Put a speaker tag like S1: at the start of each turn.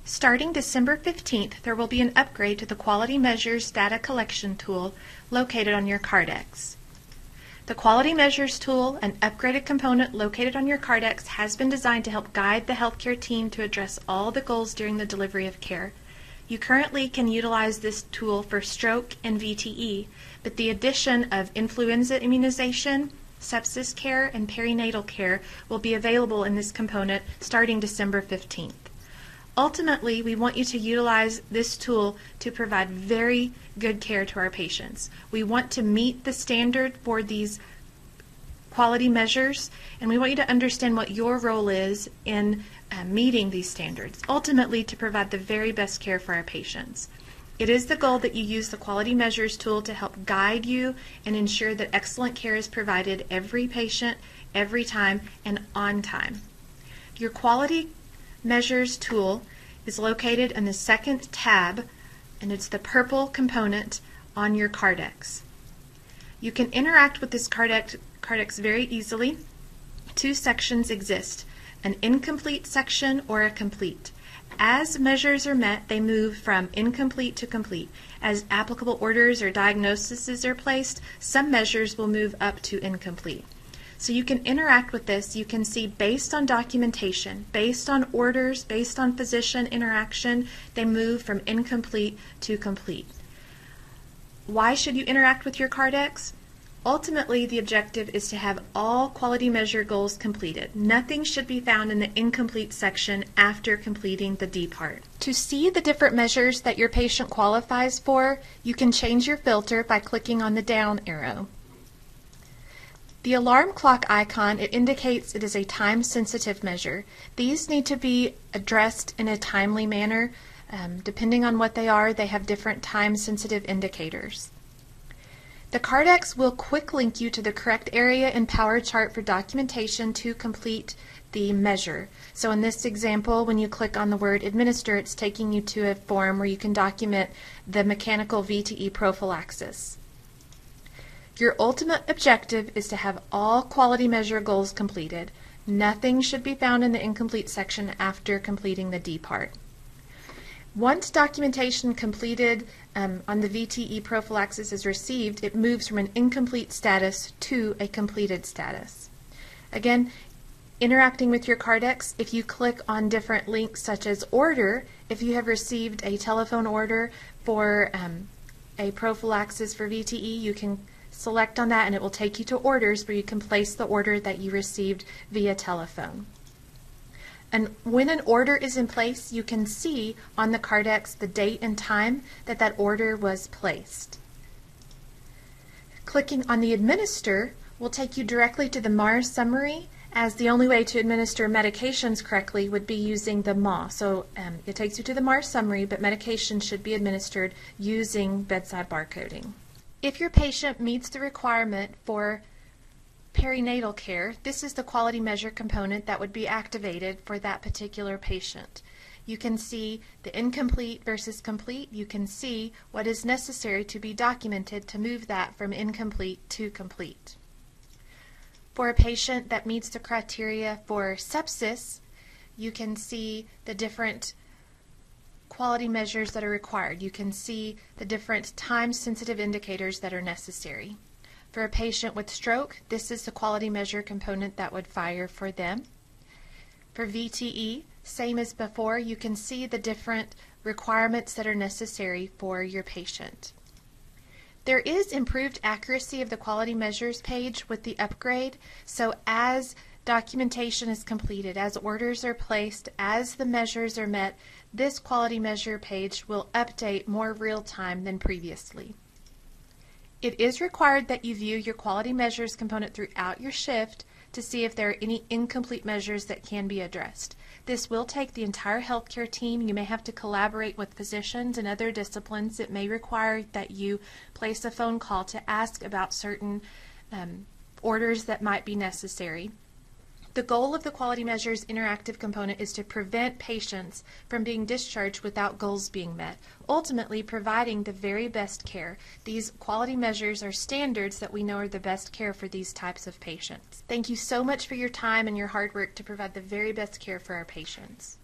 S1: Starting December 15th, there will be an upgrade to the Quality Measures data collection tool located on your Kardex. The Quality Measures tool, an upgraded component located on your Kardex, has been designed to help guide the healthcare team to address all the goals during the delivery of care. You currently can utilize this tool for stroke and VTE, but the addition of influenza immunization, sepsis care, and perinatal care will be available in this component starting December 15th. Ultimately, we want you to utilize this tool to provide very good care to our patients. We want to meet the standard for these quality measures, and we want you to understand what your role is in meeting these standards, ultimately to provide the very best care for our patients. It is the goal that you use the Quality Measures tool to help guide you and ensure that excellent care is provided every patient, every time, and on time. Your Quality Measures tool is located in the second tab, and it's the purple component on your Kardex. You can interact with this Kardex very easily. Two sections exist, an incomplete section or a complete. As measures are met, they move from incomplete to complete. As applicable orders or diagnoses are placed, some measures will move up to incomplete. So you can interact with this. You can see based on documentation, based on orders, based on physician interaction, they move from incomplete to complete. Why should you interact with your Kardex? Ultimately, the objective is to have all quality measure goals completed. Nothing should be found in the incomplete section after completing the D part. To see the different measures that your patient qualifies for, you can change your filter by clicking on the down arrow. The alarm clock icon, it indicates it is a time-sensitive measure. These need to be addressed in a timely manner. Depending on what they are, they have different time-sensitive indicators. The Kardex will quick link you to the correct area in Power Chart for documentation to complete the measure. So in this example, when you click on the word administer, it's taking you to a form where you can document the mechanical VTE prophylaxis. Your ultimate objective is to have all quality measure goals completed. Nothing should be found in the incomplete section after completing the D part. Once documentation completed on the VTE prophylaxis is received, it moves from an incomplete status to a completed status. Again, interacting with your Kardex, if you click on different links such as order, if you have received a telephone order for a prophylaxis for VTE, you can select on that and it will take you to orders where you can place the order that you received via telephone. And when an order is in place, you can see on the Kardex the date and time that that order was placed. Clicking on the administer will take you directly to the MAR summary, as the only way to administer medications correctly would be using the MA. So it takes you to the MAR summary, but medication should be administered using bedside barcoding. If your patient meets the requirement for perinatal care, this is the quality measure component that would be activated for that particular patient. You can see the incomplete versus complete. You can see what is necessary to be documented to move that from incomplete to complete. For a patient that meets the criteria for sepsis, you can see the different quality measures that are required. You can see the different time-sensitive indicators that are necessary. For a patient with stroke, this is the quality measure component that would fire for them. For VTE, same as before, you can see the different requirements that are necessary for your patient. There is improved accuracy of the quality measures page with the upgrade, so as documentation is completed, as orders are placed, as the measures are met, this quality measure page will update more real time than previously. It is required that you view your quality measures component throughout your shift to see if there are any incomplete measures that can be addressed. This will take the entire healthcare team. You may have to collaborate with physicians and other disciplines. It may require that you place a phone call to ask about certain orders that might be necessary. The goal of the Quality Measures interactive component is to prevent patients from being discharged without goals being met, ultimately providing the very best care. These quality measures are standards that we know are the best care for these types of patients. Thank you so much for your time and your hard work to provide the very best care for our patients.